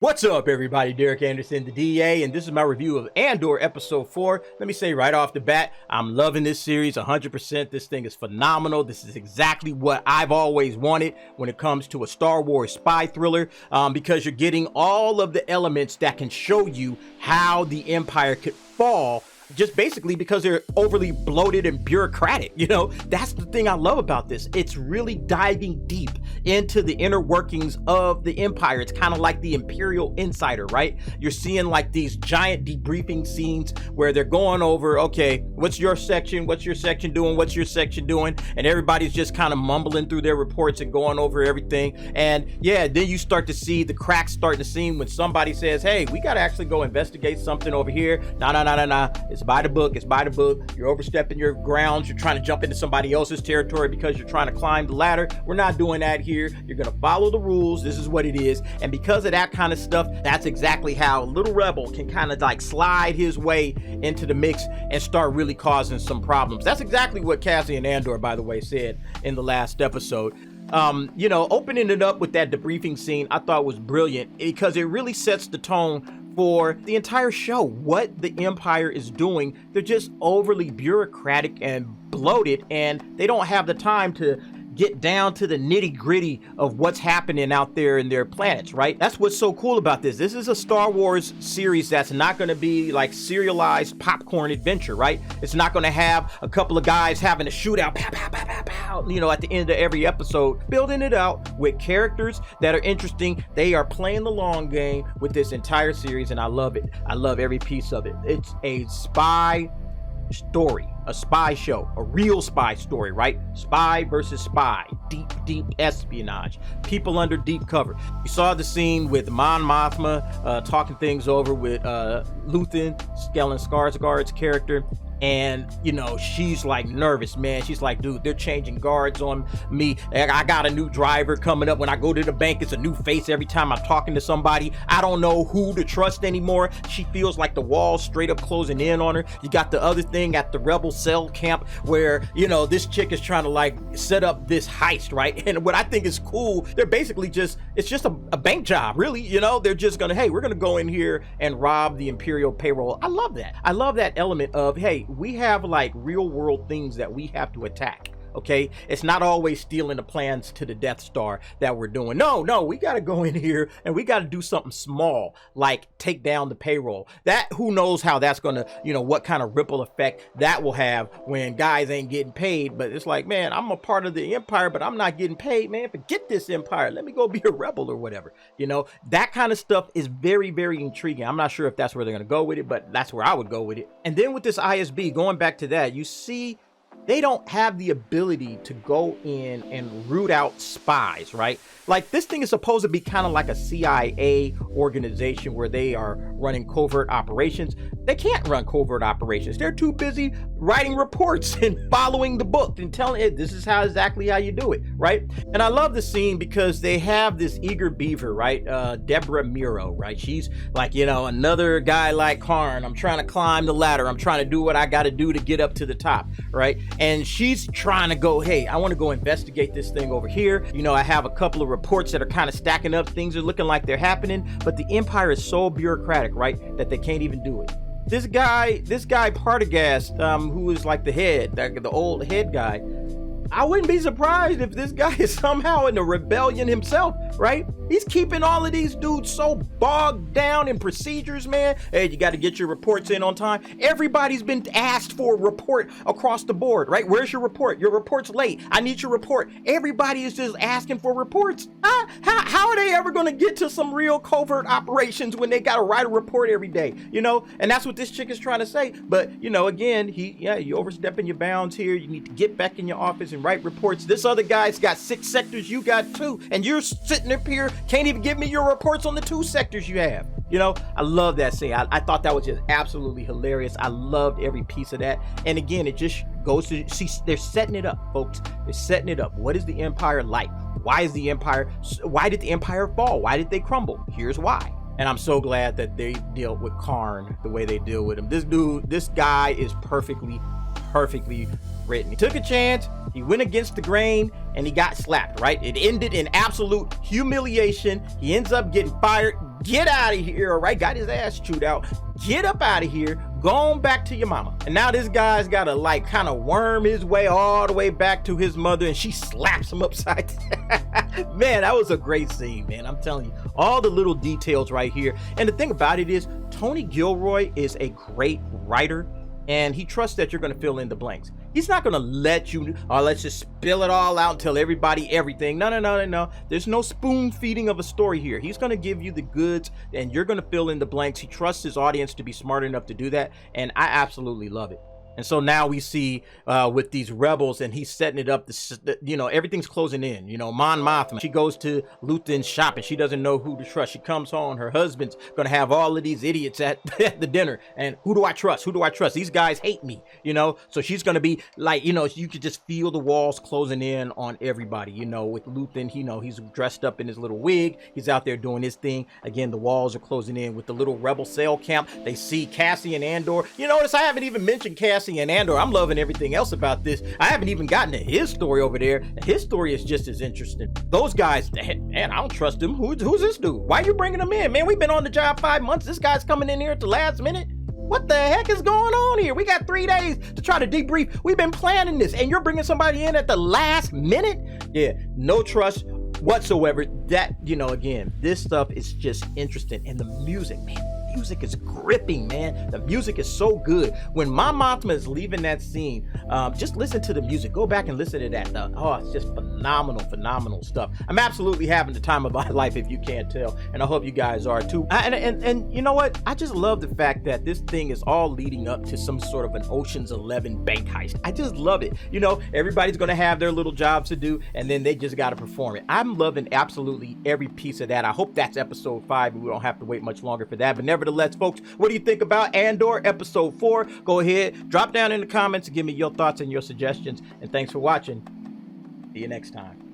What's up, everybody? Derek Anderson, the DA, and this is my review of Andor Episode 4. Let me say right off the bat, I'm loving this series 100%. This thing is phenomenal. This is exactly what I've always wanted when it comes to a Star Wars spy thriller, because you're getting all of the elements that can show you how the Empire could fall, just basically because they're overly bloated and bureaucratic. That's the thing I love about this. It's really diving deep into the inner workings of the Empire. It's kind of like the Imperial Insider, right? You're seeing like these giant debriefing scenes where they're going over, okay, what's your section doing, what's your section doing, and everybody's just kind of mumbling through their reports and going over everything. And yeah, then you start to see the cracks starting to seem when somebody says, hey, we got to actually go investigate something over here. Nah. It's by the book. You're overstepping your grounds. You're trying to jump into somebody else's territory because you're trying to climb the ladder. We're not doing that here. You're going to follow the rules. This is what it is. And because of that kind of stuff, that's exactly how Little Rebel can kind of like slide his way into the mix and start really causing some problems. That's exactly what Cassian Andor, by the way, said in the last episode. Opening it up with that debriefing scene, I thought was brilliant because it really sets the tone for the entire show. What the Empire is doing, they're just overly bureaucratic and bloated, and they don't have the time to get down to the nitty-gritty of what's happening out there in their planets, right? That's what's so cool about this. This is a Star Wars series that's not going to be like serialized popcorn adventure, right? It's not going to have a couple of guys having a shootout, pow, pow, pow, pow, pow, at the end of every episode. Building it out with characters that are interesting. They are playing the long game with this entire series, and I love it. I love every piece of it. It's a spy story, a spy show, a real spy story, right? Spy versus spy, deep espionage, people under deep cover. You saw the scene with Mon Mothma talking things over with Luthen, Stellan Skarsgård's character. And she's like nervous, man. She's like, dude, they're changing guards on me. I got a new driver coming up. When I go to the bank, it's a new face every time I'm talking to somebody. I don't know who to trust anymore. She feels like the wall's straight up closing in on her. You got the other thing at the rebel cell camp where this chick is trying to like set up this heist, right? And what I think is cool, they're basically it's just a bank job, really. They're just gonna, hey, we're gonna go in here and rob the Imperial payroll. I love that element of, hey, we have like real world things that we have to attack. Okay, it's not always stealing the plans to the Death Star that we're doing. No, we got to go in here and we got to do something small, like take down the payroll. That, who knows how that's gonna, what kind of ripple effect that will have when guys ain't getting paid. But it's like, man, I'm a part of the Empire, but I'm not getting paid, man. Forget this Empire. Let me go be a rebel or whatever. That kind of stuff is very, very intriguing. I'm not sure if that's where they're gonna go with it, but that's where I would go with it. And then with this ISB, going back to that, you see, they don't have the ability to go in and root out spies, right? Like, this thing is supposed to be kind of like a CIA organization where they are running covert operations. They can't run covert operations. They're too busy writing reports and following the book and telling it, this is exactly how you do it, right? And I love the scene because they have this eager beaver, right? Dedra Meero, right? She's like, another guy like Karn. I'm trying to climb the ladder. I'm trying to do what I got to do to get up to the top, right? And she's trying to go, hey, I want to go investigate this thing over here. I have a couple of reports that are kind of stacking up. Things are looking like they're happening, but the Empire is so bureaucratic, right, that they can't even do it. This guy Partagast, who is like the head, the old head guy, I wouldn't be surprised if this guy is somehow in the rebellion himself, right? He's keeping all of these dudes so bogged down in procedures, man. Hey, you got to get your reports in on time. Everybody's been asked for a report across the board, right? Where's your report? Your report's late. I need your report. Everybody is just asking for reports. How are they ever going to get to some real covert operations when they got to write a report every day? And that's what this chick is trying to say. But, again, you overstepping your bounds here. You need to get back in your office and write reports. This other guy's got 6 sectors. You got 2. And you're sitting up here, can't even give me your reports on the 2 sectors you have. I love that scene. I thought that was just absolutely hilarious. I loved every piece of that. And again, it just goes to see, they're setting it up, folks. They're setting it up. What is the Empire like? Why did the Empire fall? Why did they crumble? Here's why. And I'm so glad that they deal with Karn the way they deal with him. This guy is perfectly written. He took a chance, he went against the grain, and he got slapped, right? It ended in absolute humiliation. He ends up getting fired, get out of here, all right? Got his ass chewed out. Get up out of here. Go on back to your mama. And now this guy's got to like kind of worm his way all the way back to his mother, and she slaps him upside down. Man, that was a great scene, man. I'm telling you, all the little details right here. And the thing about it is, Tony Gilroy is a great writer, and he trusts that you're going to fill in the blanks. He's not going to let you, oh, let's just spill it all out and tell everybody everything. No. There's no spoon feeding of a story here. He's going to give you the goods, and you're going to fill in the blanks. He trusts his audience to be smart enough to do that, and I absolutely love it. And so now we see with these rebels, and he's setting it up, everything's closing in. Mon Mothma, she goes to Luthen's shop, and she doesn't know who to trust. She comes home, her husband's gonna have all of these idiots at the dinner, and who do I trust? These guys hate me, so she's gonna be like, you could just feel the walls closing in on everybody. With Luthen, he's dressed up in his little wig, he's out there doing his thing. Again, the walls are closing in with the little rebel cell camp. They see Cassian and Andor. Notice I haven't even mentioned Cassian and Andor. I'm loving everything else about this. I haven't even gotten to his story over there. His story is just as interesting. Those guys, man, I don't trust him. Who's this dude? Why are you bringing him in? Man, we've been on the job 5 months. This guy's coming in here at the last minute. What the heck is going on here? We got 3 days to try to debrief. We've been planning this, and you're bringing somebody in at the last minute? Yeah, no trust whatsoever. That, again, this stuff is just interesting. And the music, man. Music is gripping, man. The music is so good. When Mon Mothma is leaving that scene, just listen to the music. Go back and listen to that. It's just phenomenal stuff. I'm absolutely having the time of my life, if you can't tell, and I hope you guys are too. And you know what? I just love the fact that this thing is all leading up to some sort of an Ocean's 11 bank heist. I just love it. Everybody's gonna have their little jobs to do, and then they just gotta perform it. I'm loving absolutely every piece of that. I hope that's episode 5, and we don't have to wait much longer for that. But nevertheless, folks, what do you think about Andor episode 4? Go ahead, drop down in the comments and give me your thoughts and your suggestions. And thanks for watching. See you next time.